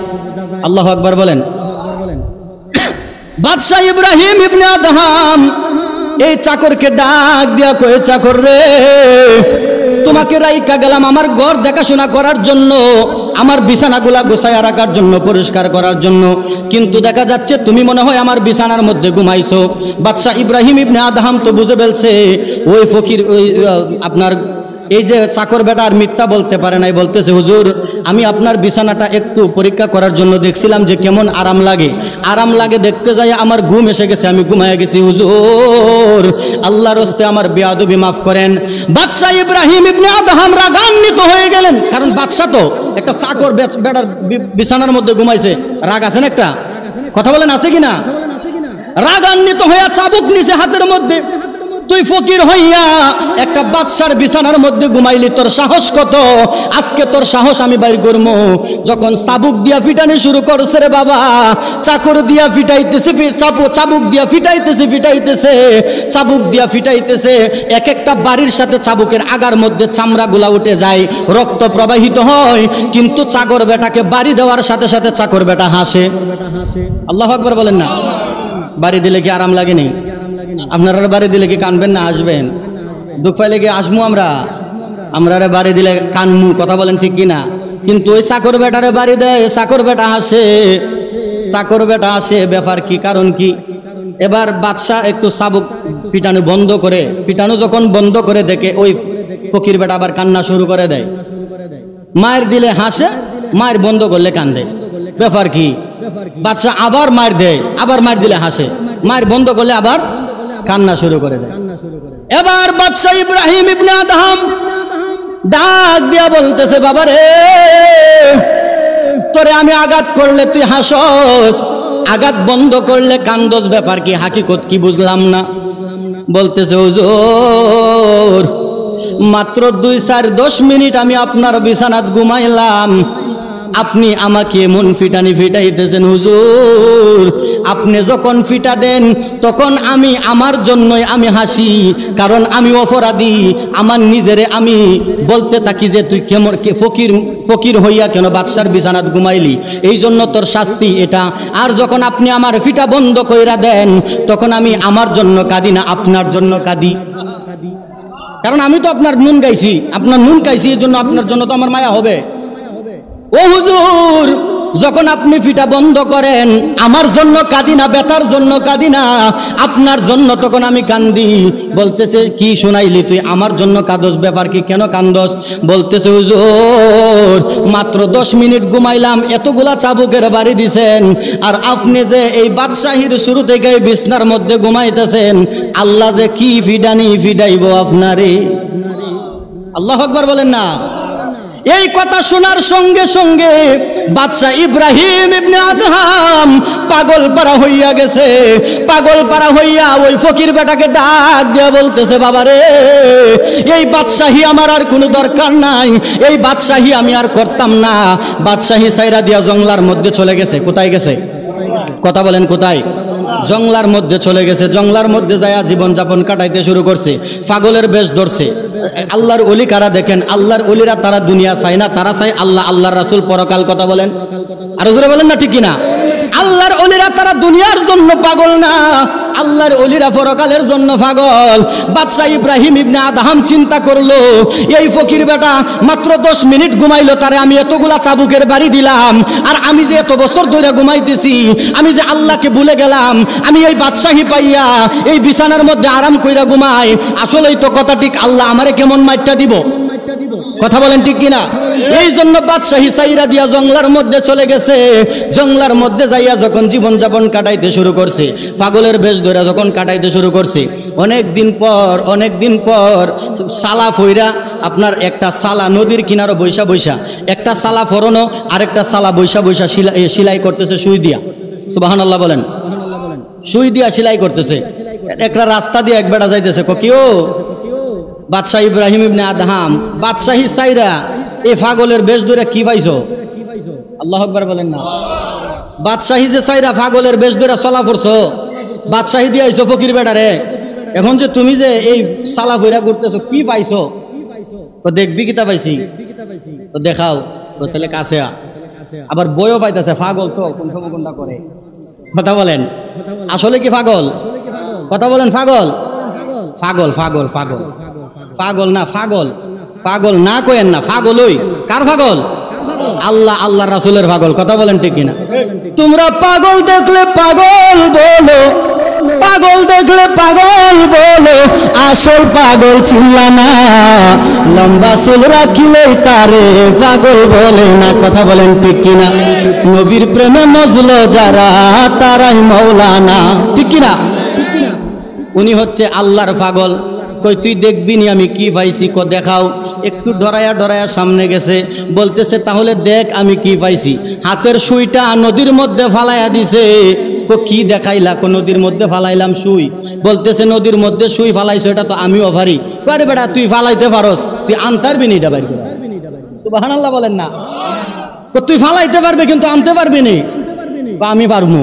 আল্লাহু আকবার বলেন। বাদশাহ ইব্রাহিম ইবনে আদহাম এই চাকরকে ডাক দিয়া কয়ে, চাকর রে, তোমাকে রাইকা গেলাম আমার ঘর দেখাশোনা করার জন্য, আমার বিছানাগুলা গোছায়া রাখার জন্য, পরিষ্কার করার জন্য, কিন্তু দেখা যাচ্ছে তুমি মনে হয় আমার বিছানার মধ্যে ঘুমাইছো। বাদশাহ ইব্রাহিম ইবনে আদহাম তো বুঝে ফেলছে ওই ফকির, ওই আপনার এই যে চাকর বেটা আর মিথ্যা বলতে পারে নাই। বলতেছে, হুজুর আমি আপনার বিছানাটা একটু পরীক্ষা করার জন্য দেখছিলাম যে কেমন আরাম লাগে। আরাম লাগে দেখতে যাই আমার ঘুম এসে গেছে, আমি ঘুমায় গেছি হুজুর, আল্লাহর হস্তে আমার বেয়াদবি মাফ করেন। বাদশাহ ইব্রাহিম ইবনে আদহাম রাগান্বিত হয়ে গেলেন, কারণ বাদশাহ তো একটা চাকর বেটার বিছানার মধ্যে ঘুমাইছে, রাগ আছে না একটা? কথা বলেন আছে কিনা? রাগান্বিত হয়ে চাবুক নিছে হাতের মধ্যে। তুই ফকির হইয়া একটা বাদশার বিছানার মধ্যে ঘুমাইলি, তোর সাহস কত? আজকে তোর সাহস আমি বাইর করবো। যখন চাবুক দিয়া ফিটানি শুরু করছে রে বাবা, চাকর দিয়া ফিটাইতেছে, চাবুক দিয়া ফিটাইতেছে, চাবুক দিয়া ফিটাইতেছে। এক একটা বাড়ির সাথে চাবুকের আগার মধ্যে চামড়াগুলা উঠে যায়, রক্ত প্রবাহিত হয়, কিন্তু চাকর বেটাকে বাড়ি দেওয়ার সাথে সাথে চাকর বেটা হাসে। আল্লাহু আকবার বলেন না। বাড়ি দিলে কি আরাম লাগে? নেই। আপনারা বাড়ি দিলে কি কানবেন না আসবেন? দুঃখ পাইলে কি আসমু? আমরা বাড়ি দিলে কানমু। কথা বলেন ঠিক কিনা? কিন্তু ওই চাকর বেটারে বাড়ি দেয়, চাকর বেটা হাসে, চাকর বেটা হাসে। ব্যাপার কি? কারণ কি? এবার বাদশাহ একটু চাবুক ফিটানো বন্ধ করে, ফিটানো যখন বন্ধ করে দেখে ওই ফকির বেটা আবার কান্না শুরু করে দেয়। মায়ের দিলে হাসে, মায়ের বন্ধ করলে কান্দে। ব্যাপার কি? বাদশাহ আবার মার দেয়, আবার মার দিলে হাসে, মায়ের বন্ধ করলে আবার কান্না শুরু করে দেয়। এবার বাদশাহ ইব্রাহিম ইবনে আদহাম ডাক দিয়া বলতেছে, বাবা রে, তোরে আমি আঘাত করলে তুই হাসস, আঘাত বন্ধ করলে কান্দস, ব্যাপার কি? হাকিকত কি বুঝলাম না। বলতেছে, হুজুর মাত্র 2-4-10 মিনিট আমি আপনার বিছানাত ঘুমাইলাম, আপনি আমাকে এমন ফিটানি ফিটাইতেছেন হুজুর। আপনি যখন ফিটা দেন তখন আমি আমার জন্যই আমি হাসি, কারণ আমি অপরাধী। আমার নিজেরে আমি বলতে থাকি যে তুই কেমন ফকির হইয়া কেন বাদশার বিছানাত ঘুমাইলি, এই জন্য তোর শাস্তি এটা। আর যখন আপনি আমার ফিটা বন্ধ কইরা দেন তখন আমি আমার জন্য কাঁদি না, আপনার জন্য কাঁদি। কারণ আমি তো আপনার নুন গাইছি, আপনার নুন খাইছি, এই জন্য আপনার জন্য তো আমার মায়া হবে। ও হুজুর, যখন আপনি ফিটা বন্ধ করেন আমার জন্য কাঁদি না, বেতার জন্য কাঁদি না, আপনার জন্য তখন আমি কান্দি। বলতেছে, কি শুনাইলি তুই? আমার জন্য কাঁদস, ব্যাপার কি? কেন কান্দস? বলতেছে, হুজুর মাত্র 10 মিনিট ঘুমাইলাম, এতগুলা চাবুকের বাড়ি দিছেন, আর আপনি যে এই বাদশাহীর শুরু থেকে বিছনার মধ্যে ঘুমাইতেছেন, আল্লাহ যে কি ফিডানি ফিডাইব আপনারে। আল্লাহু আকবার বলেন না। এই কথা শোনার সঙ্গে সঙ্গে বাদশা ইব্রাহিম ইবনে আদহাম পাগল পারা হইয়া গেছে। পাগল পারা হইয়া ওই ফকির বেটাকে ডাক দিয়া বলতেছে, বাবা রে, এই বাদশাহী আমার আর কোনো দরকার নাই, এই বাদশাহী আমি আর করতাম না। বাদশাহী সাইরা দিয়া জঙ্গলার মধ্যে চলে গেছে। কোথায় গেছে? কথা বলেন, কোথায়? জঙ্গলার মধ্যে চলে গেছে। জঙ্গলার মধ্যে যায়া জীবন যাপন কাটাইতে শুরু করছে। পাগলের বেশ ধরছে। আল্লাহর ওলি কারা দেখেন? আল্লাহর ওলিরা তারা দুনিয়া চায় না, তারা চায় আল্লাহ, আল্লাহর রাসূল, পরকাল। কথা বলেন, আরো জোরে বলেন না, ঠিক কিনা? আল্লাহর ওলিরা তারা দুনিয়ার জন্য পাগল না, আল্লাহর ওলিরা পরকালের জন্য পাগল। বাদশা ইব্রাহিম ইবনে আদহাম চিন্তা করলো, এই ফকির বেটা মাত্র 10 মিনিট ঘুমাইলো, তারে আমি এতগুলা চাবুকের বাড়ি দিলাম, আর আমি যে এত বছর ধরে ঘুমাইতেছি, আমি যে আল্লাহকে ভুলে গেলাম, আমি এই বাদশাহী পাইয়া এই বিছানার মধ্যে আরাম কইরা ঘুমাই। আসলেই তো কথা ঠিক, আল্লাহ আমারে কেমন মাইটটা দিব? কথা বলেন, ঠিক কিনা? এই জন্য বাদশাহী সাইরা দিয়া জঙ্গলার মধ্যে চলে গেছে। জঙ্গলার মধ্যে যাইয়া যখন জীবন যাপন কাটাইতে শুরু করছে, পাগলের বেশ ধরে যখন কাটাইতে শুরু করছে, অনেক দিন পর সালা ফইরা, আপনার একটা সালা নদীর কিনারো বৈশা বৈশা, একটা সালা ফরনো আর একটা সালা বৈশা বৈশা সেলাই করতেছে সুই দিয়া। সুবহানাল্লাহ বলেন। সুই দিয়া সেলাই করতেছে। একটা রাস্তা দিয়ে এক বেটা যাইতেছে, কিও বাদশাহ ইব্রাহিম ইবনে আদহাম বাদশাহী সাইরা এই পাগলের বেশ ধরে কি পাইছো? আল্লাহু আকবার বলেন না। বাদশাহী যে সাইরা পাগলের বেশ ধরে চলা পড়ছো, বাদশাহী দিয়ে আইছো ফকির বেটারে, এখন যে তুমি যে এই সালা ফইরা করতেছো, কি পাইছো? তো দেখবি কিতা পাইছি, তো দেখাও। তো তাহলে কাছে আবার বইও পাইতেছে, পাগল তো কোনটা করে। কথা বলেন, আসলে কি পাগল? কথা বলেন, পাগল? পাগল পাগল পাগল পাগল না, পাগল পাগল না কয়েন না, পাগল। ওই কার পাগল? আল্লাহ, আল্লাহর রাসূলের পাগল। কথা বলেন, ঠিক কিনা? তোমরা পাগল দেখলে পাগল বলো, পাগল দেখলে পাগল বলো, আসল পাগল চিল্লা না, লম্বা চুল রাখিলেই তারে পাগল বলে না। কথা বলেন, ঠিক কিনা? নবীর প্রেমে মজলো যারা, তারাই মৌলানা। ঠিক কিনা? উনি হচ্ছে আল্লাহর পাগল। কই তুই দেখবি নি আমি কি পাইছি? দেখাও। একটু ডরায়া ডরায়া সামনে গেছে, বলতেছে তাহলে দেখ আমি কি পাইছি। হাতের সুইটা নদীর মধ্যে ফালাইয়া দিছে। কি দেখাইলা? নদীর মধ্যে ফালাইলাম সুই। বলতেছে নদীর মধ্যে সুই ফালাইছো, এটা তো আমিও পারি। আরে বেটা, তুই ফালাইতে পারস, তুই আনতে পারবি নি? এটা বাইরে সুবহানাল্লাহ বলেন না। তুই ফালাইতে পারবে কিন্তু আনতে পারবি নি? আমি পারবো।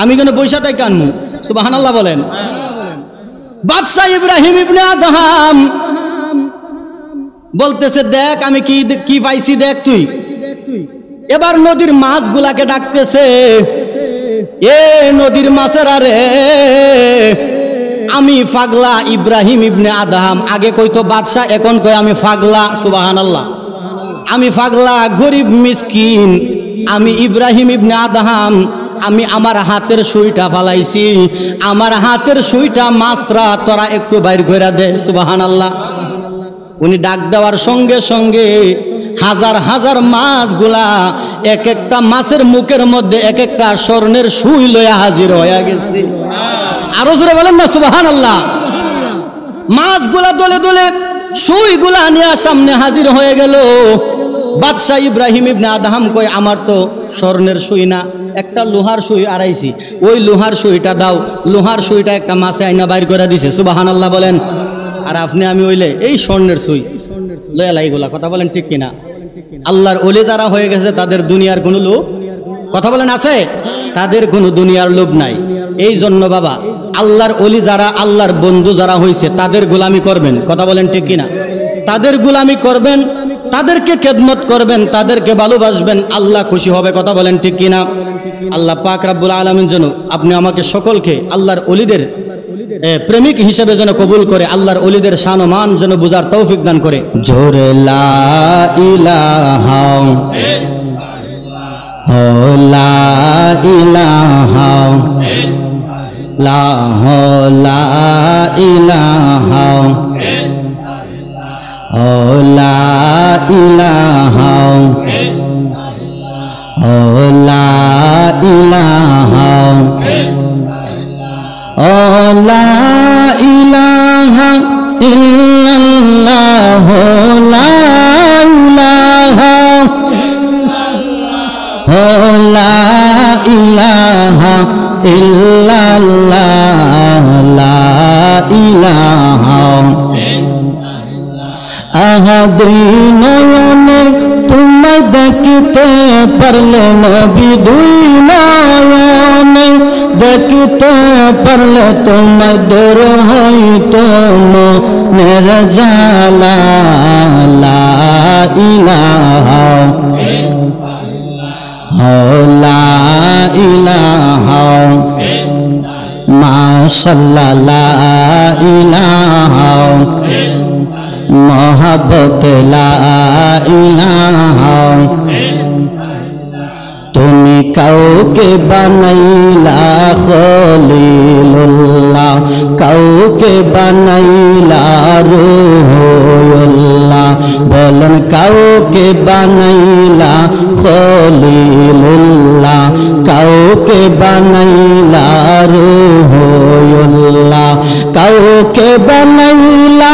আমি কেন বৈশা তাই কানমু? সুবহানাল্লাহ বলেন। বাদশাহ ইব্রাহিম ইবনে আদহাম বলতেছে দেখ আমি কি পাইছি, দেখ তুই। এবার নদীর মাছগুলাকে ডাকতেছে, এ নদীর মাছেরা রে, আমি পাগলা ইব্রাহিম ইবনে আদহাম। আগে কইতো বাদশাহ, এখন কই আমি পাগলা। সুবহানাল্লাহ। আমি পাগলা, গরিব মিসকিন, আমি ইব্রাহিম ইবনে আদহাম। আমি আমার হাতের সুইটা ফালাইছি, আমার হাতের সুইটা মাছরা তোরা একটু বাইর করে দে। সুবহানাল্লাহ। উনি ডাক দেওয়ার সঙ্গে সঙ্গে হাজার হাজার মাছগুলা এক একটা মাছের মুখের মধ্যে এক একটা স্বর্ণের সুই লইয়া হাজির হয়ে গেছে। আরো জোরে বলেন না সুবহানাল্লাহ। মাছগুলা দলে দলে সুইগুলা নিয়ে সামনে হাজির হয়ে গেল। বাদশাহ ইব্রাহিম ইবনে আদহাম কই আমার তো স্বর্ণের সুই না, একটা লোহার সুই আড়াইছি, ওই লোহার সুইটা দাও। লোহার সুইটা একটা মাছে আইনা বাইর করে দিছে। সুবহানাল্লাহ বলেন। আর আপনি আমি হইলে এই স্বর্ণের সুই লয়া লাইগুলা। কথা বলেন, ঠিক কিনা? আল্লাহর ওলি যারা হয়ে গেছে তাদের দুনিয়ার কোনো লোভ, কথা বলেন, আছে? তাদের কোনো দুনিয়ার লোভ নাই। এই জন্য বাবা, আল্লাহর ওলি যারা, আল্লাহর বন্ধু যারা হয়েছে তাদের গোলামি করবেন। কথা বলেন, ঠিক কিনা? তাদের গোলামি করবেন, তাদেরকে খেদমত করবেন, তাদেরকে ভালোবাসবেন, আল্লাহ খুশি হবে। কথা বলেন, ঠিক কিনা? আল্লাহ পাক রব্বুল আলামিন যেন আপনি আমাকে সকলকে আল্লাহর ওলিদের প্রেমিক হিসেবে যেন কবুল করে, আল্লাহর ওলিদের শান ও মান যেন বুঝার তৌফিক দান করে। জোরে লা ইলাহা লা ইলাহা লা ইলাহা লা ইলাহা লা ইলাহা লা ইলাহা ইল্লাল্লাহ লা আহা দুই নয়নে তোমায় দেখিতে পারলে নবী, দুই নয়নে দেখিতে পারলে তোমায় দূর হইতো মনের জ্বালা। লা ইলাহা লা ইলাহা মাশাআল্লাহ, লা ইলাহা মোহাব্বত, লা ইলাহা। তুমি কাউকে বানাইলা খলিলুল্লাহ, কাউকে বানাইলা রূহুল্লাহ। বলেন কাউকে বানাইলা খলিলুল্লাহ, কাউকে বানাইলা রূহুল্লাহ, কাউকে বানাইলা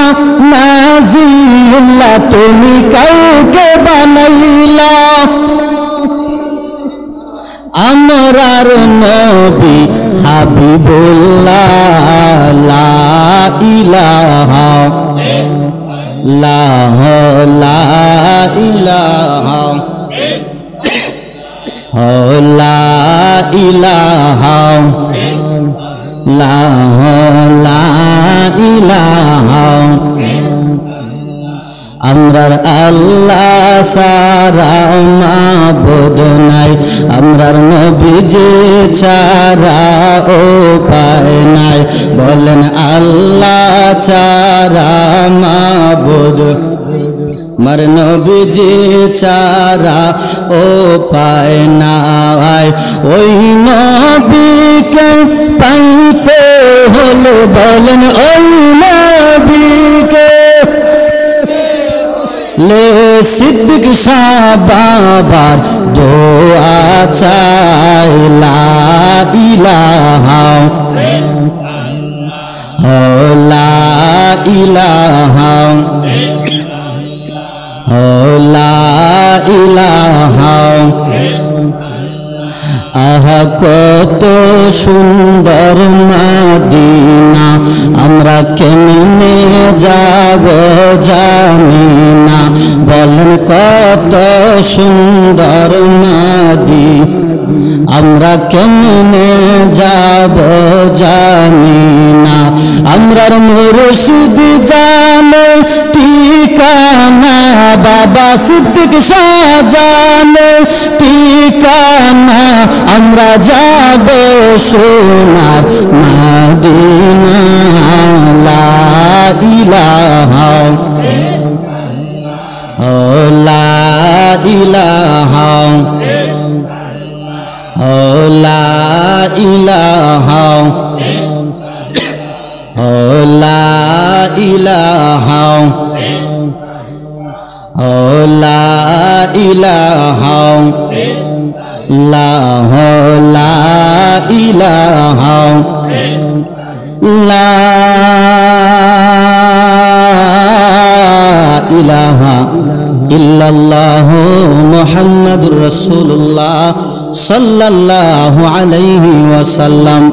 নাজিউল্লাহ। তুমি কাউকে বানাইলা আমরার নবী হাবিবুল্লাহ। লা ইলাহা লা ইলাহা লা ইলাহা লা ইলাহা। আমরার আল্লাহ সারা মাবুদ নাই, আমরার নবীজি ছাড়া উপায় নাই। বলেন আল্লাহ ছাড়া মাবুদ, আমার নবীজি ছাড়া উপায় নাই। ওই নবীকে পাইতে হলে বলেন ওই নবীকে লে সিদ্দিক শাহ বাবার দোয়া চাই। লা ইলাহা লা ইলাহা লা ইলাহা। আহা কত সুন্দর মদিনা, আমরা কেমনে যাব জানি না। বলেন কত সুন্দর মদিনা, আমরা কেমনে যাব জানি না। আমরার মুর্শিদ জানে ঠিকানা, বাবা সিদ্দিক শাহ জানে ঠিকানা। আমরা যাব সোনার মদিনা। লা ইলাহা লা ইলাহা লা ইলাহা লা ইলাহা লা ইলাহা লা ইলাহা লা ইলাহা ইল্লাল্লাহু মুহাম্মাদুর রাসূলুল্লাহ সাল্লাল্লাহু আলাইহি ওয়াসাল্লাম।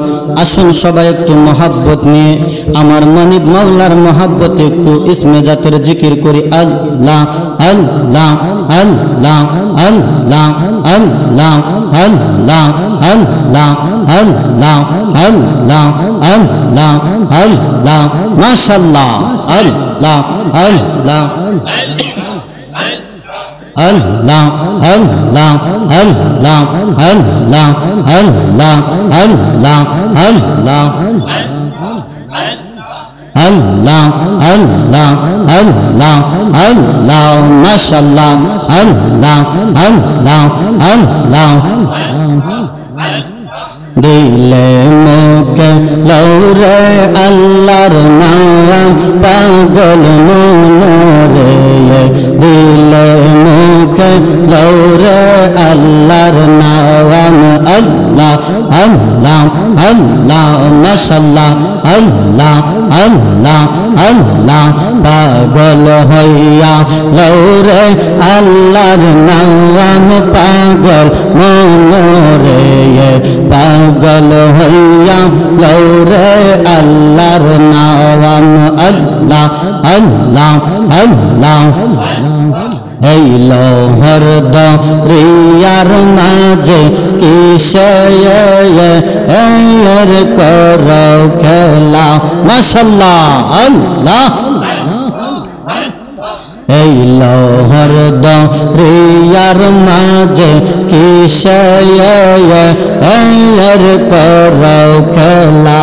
আসুন সবাই একটু মহাব্বত নিয়ে আমার মনিব মাওলার মহাব্বতে একটু ইসমে জাতের জিকির করি। আল্লাহ আল্লাহ আল্লাহ আল্লাহ আল্লাহ আল্লাহ আল্লাহ আল্লাহ আল্লাহ আল্লাহ আল্লাহ মাশাআল্লাহ। আল্লাহ আল্লাহ আল্লাহ আল্লাহ আল্লাহ আল্লাহ আল্লাহ আল্লাহ আল্লাহ আল্লাহ আল্লাহ আল্লাহ আল্লাহ মাশাআল্লাহ। আল্লাহ আল্লাহ আল্লাহ দিলে মুখে লৌরে আল্লাহর নাম পাগল মনরে। দিলে মুখে লৌরে আল্লাহর নাম। আল্লাহ আল্লাহ আল্লাহ মাশাআল্লাহ আল্লাহ আল্লাহ আল্লাহ পাগল হইয়া লৌরে আল্লাহর নাম পাগল মনরে পাগল হইয়া লৌরে আল্লাহর নাম আল্লাহ আল্লাহ আল্লাহ এই লোহর দরিয়ার মাঝে কিসের করো খেলা মাশাআল্লাহ আল্লাহ এই লোহর দরিয়ার মাঝে কিসের করো খেলা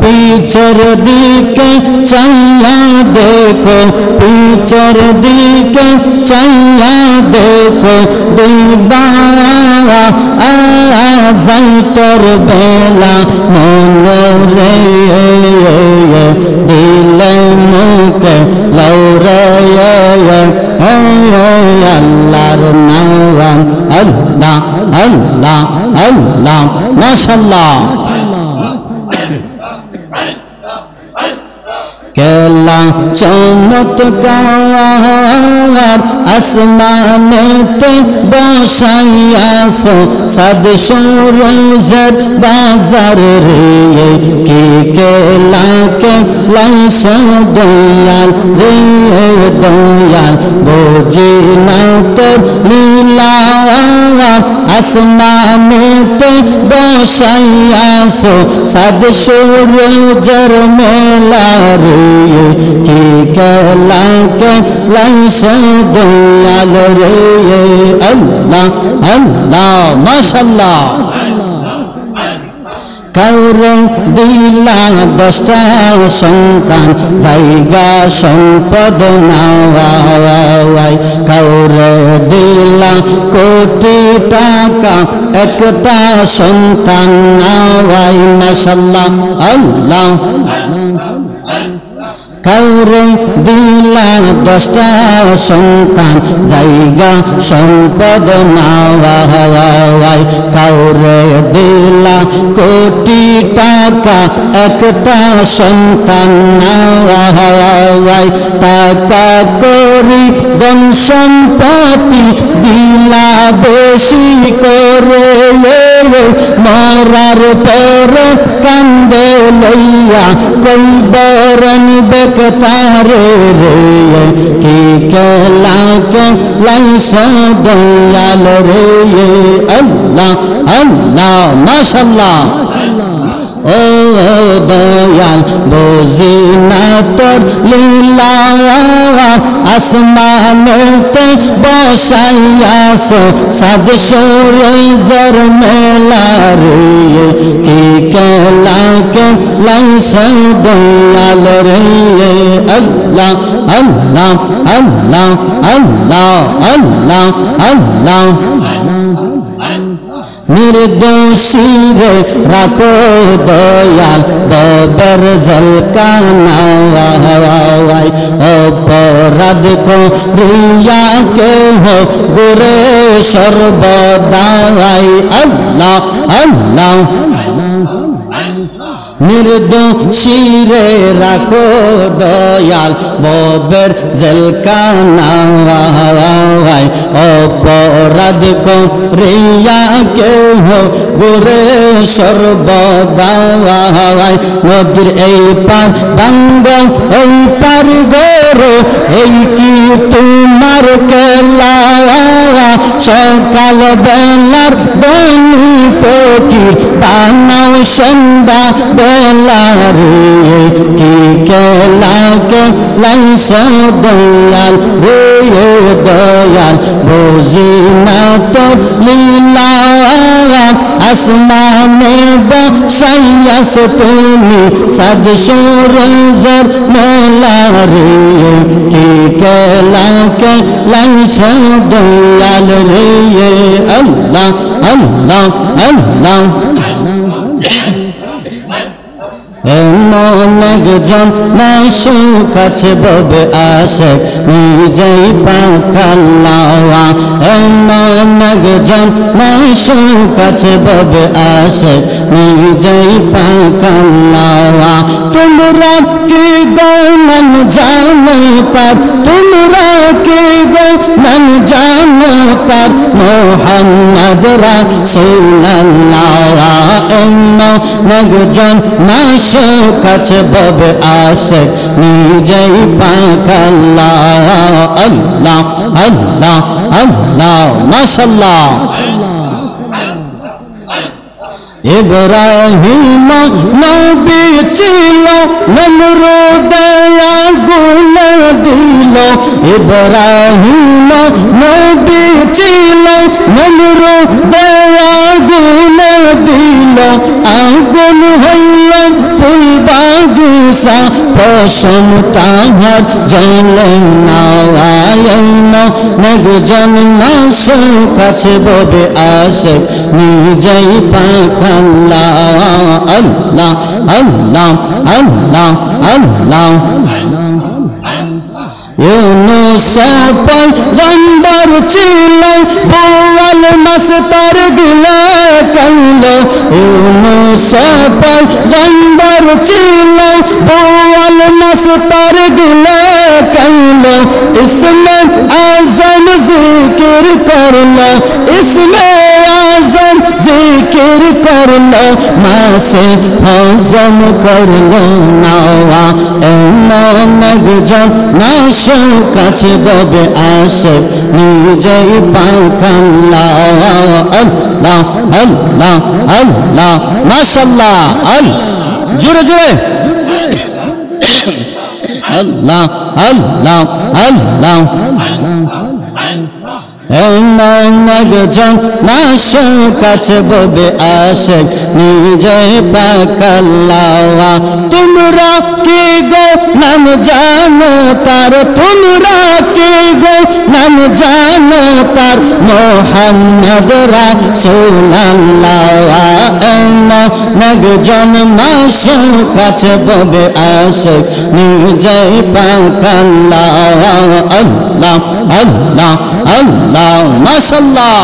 পিছর দিকে চাইয়া দেখো পিছর দিকে চাইয়া দেখো দিবা তোর বেলা মনরে দিলে মুখে লৌরে আল্লাহর নাম আল্লাহ আল্লাহ আল্লাহ মাশাআল্লাহ কেলা চমৎকার আসমানেতে বসাইয়াছো সাদ সরোজের বাজার রে কি কেলাকে লাইছো দয়াল রে দয়াল বুঝি না তোর লীলা আসমানেতে বসাইয়াছো সাদ সরোজের মেলা রে কি কেলাকে লাইছো দয়াল রে আল্লাহ আল্লাহ মাশাআল্লাহ কাউরে দিলা 10টা সন্তান জায়গা সম্পদ নাওয়াই কাউরে দিলা কোটি টাকা একটা সন্তান নাওয়াই মাশাআল্লাহ আল্লাহ কাউরে দিলা 10টা সন্তান জায়গা সম্পদ নাওয়াই কাউরে দিলা কোটি টাকা একটা সন্তান নাওয়াই টাকা করি ধন সম্পত্তি দিলা বেশি করে মরার পর কান্দে লইয়া কইবরন বেকতারে রে কি কেলাকে লাইছো দয়াল রে আল্লাহ আল্লাহ মাশাআল্লাহ ও দয়াল বুঝি না তোর লীলা আসমানেতে বসাইয়াছো সাদ সরোজের মেলা রে কি কেলাকে লাইছো দয়াল রে আল্লাহ আল্লাহ আল্লাহ আল্লাহ আল্লাহ আল্লাহ निर्दोषी रे राखो दयाल बबर जलकानावाई अपराध को रिया के हो गुरे सर्वदाई अल्लाह अल्लाह निर्दोषी रे राखो दयाल बबर जलकानावाई अपराध को रिया के हो गुरे सर्वदाई नदीर এই পার বাঙ্গা এই পার গরো এই কি তোমার কেলা সকাল বেলার বনি ফকির বানাও সন্ধ্যা বেলা রে কি কেলাকে লাইছো দয়াল রে দয়াল বুঝি না তো লীলা আসমানে বসাইয়াছো তুমি সাদ সরোজের মেলা রে কি কেলাকে লাইছো দয়াল রে আল্লাহ আল্লাহ আল্লাহ এমন একজন মাশূক আছে ববে আশিক নিজেই পাক আল্লাহ এমন একজন মাশূক আছে ববে আশিক নিজেই পাক আল্লাহ তোমরা কি গো নাম জানো তার তোমরা কি গো নাম জানো তার মুহাম্মদ রাসূলুল্লাহ এমন একজন মাশূক আছে ববে আশিক নিজেই পাক আল্লাহ আল্লাহ আল্লাহ আল্লাহ মাশাআল্লাহ ইব্রাহিম নবী ছিল নমরুদ আগুন দিল ইব্রাহিম নবী ছিল নমরুদ আগুন দিল আগুন হইল ফুল বাগিচা পশম তাহার জ্বলে না একজন মাশূক আছে ববে আশিক নিজেই পাক আল্লাহ আল্লাহ আল্লাহ আল্লাহ আল্লাহ ইউনূস পয়গম্বর ছিল বোয়াল মাছ তার গিলে কাইল ইউনূস পয়গম্বর ছিল বোয়াল মাছ তার গিলে কাইল ইসমে আযম জিকির করলো ইসমে আযম জিকির করলো মাসে হজম করলো নাওয়া এমন একজন মাশূক আছে ববে আশিক নিজেই পাক আল্লাহ আল্লাহ আল্লাহ আল্লাহ মাশাআল্লাহ জোরে জোরে আল্লাহ আল্লাহ আল্লাহ এমন একজন মাশূক আছে ববে আশিক নিজেই পাক আল্লাহ তোমরা কি গো নাম জানো তার তোমরা কি গো নাম জানো তার মুহাম্মদ রাসূলুল্লাহ এমন একজন মাশূক আছে ববে আশিক নিজেই পাক আল্লাহ আল্লাহ আল্লাহ আল্লাহ মাশাআল্লাহ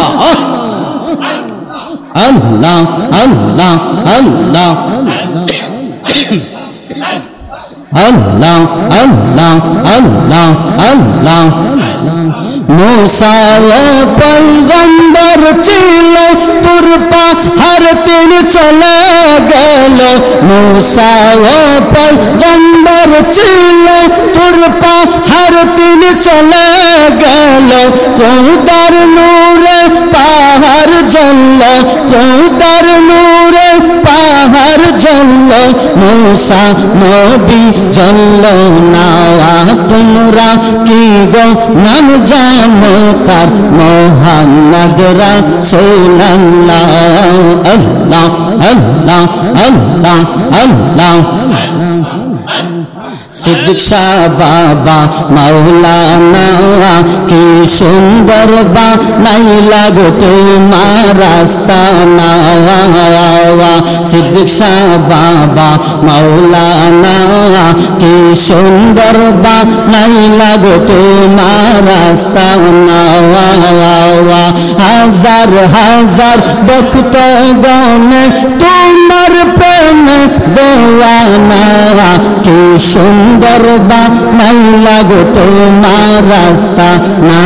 আল্লাহ আল্লাহ আল্লাহ আল্লাহ আল্লাহ আল্লাহ আল্লাহ মূসা পয়গম্বর ছিল তুর পাহাড় তিনি চলে গেল মূসা পয়গম্বর ছিল তুর পাহাড় তিনি চলে গেল চৌদার নূরে পাহাড় জ্বলল চৌদার নূরে পাহাড় জ্বলল মূসা নবী জ্বলল না তোমরা কি গো নাম জানো তার মুহাম্মদ রাসূলুল্লাহ আল্লাহ আল্লাহ আল্লাহ আল্লাহ সিদ্দিক শাহ বাবা মাওলানা কি সুন্দর বানাইলা গো তোমার রাস্তা না সিদ্দিক শাহ বাবা মাওলানা কি সুন্দর বানাইলা গো তোমার রাস্তা না হাজার হাজার ভক্তগণে তোমার প্রেমে দেওয়ানা কি সুন্দর বানাইলা গো তোমার রাস্তা না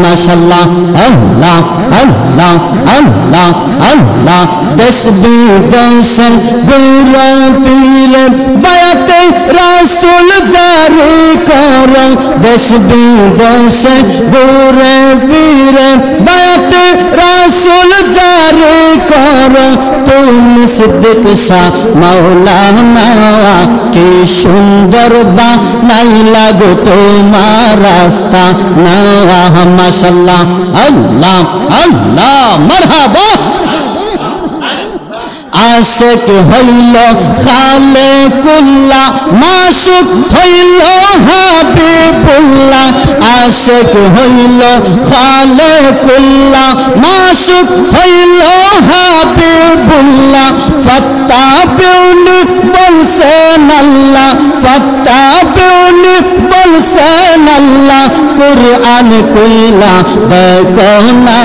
মাশাআল্লাহ আল্লাহ আল্লাহ আল্লাহ আল্লাহ দেশ বিদেশে ঘুরে ফিরে বায়াতে রাসূল জারি করো দেশ বিদেশে ঘুরে ফিরে বায়াতে রাসূল জারি করো তুমি সিদ্দিক শাহ মাওলানা কি সুন্দর বানাইলা গো তোমার রাস্তা না মাশাআল্লাহ আল্লাহ আল্লাহ মারহাবা আশিক হইল খালিকুল্লাহ মাশূক হইল হাবিবুল্লাহ আশিক হইল খালেকুল্লাহ মাশুক হইল হাবিবুল্লাহ ফাত্তাবিউনি বলছেন আল্লাহ ফাত্তাবিউনি বলছেন আল্লাহ কুরআন কইলা দেখো না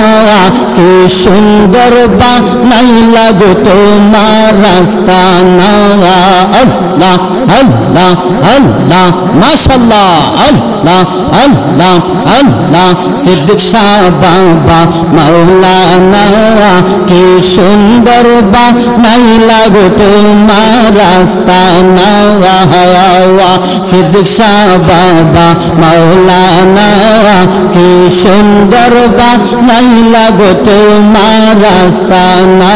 কি সুন্দর বানাইলা গো তোমার রাস্তা না আল্লাহ আল্লাহ আল্লাহ মাশাআল্লাহ আল্লাহ আল্লাহ আল্লাহ সিদ্দিক শাহ বাবা মাওলানা কি সুন্দর বানাইলা গো তোমার রাস্তা না সিদ্দিক শাহ বাবা মাওলানা কি সুন্দর বানাইলা গো তোমার রাস্তা না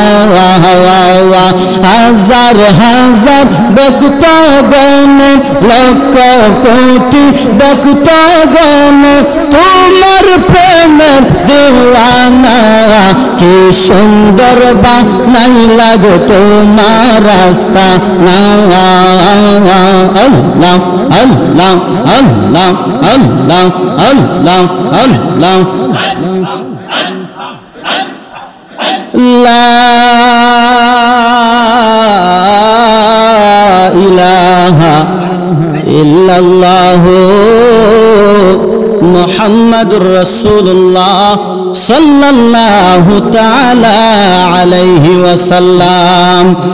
হাজার হাজার ভক্তগণ লক্ষ কোটি ভক্তগণ তোমার প্রেমের দিওয়ানা কি সুন্দর বানাইলা গো তোমার রাস্তা না আল্লাহ আল্লাহ আল্লাহ আল্লাহ আল্লাহ আল্লাহ লা ইলাহা ইল্লাল্লাহু মুহাম্মাদুর রাসূলুল্লাহ সাল্লাল্লাহু তাআলা আলাইহি ওয়াসাল্লাম।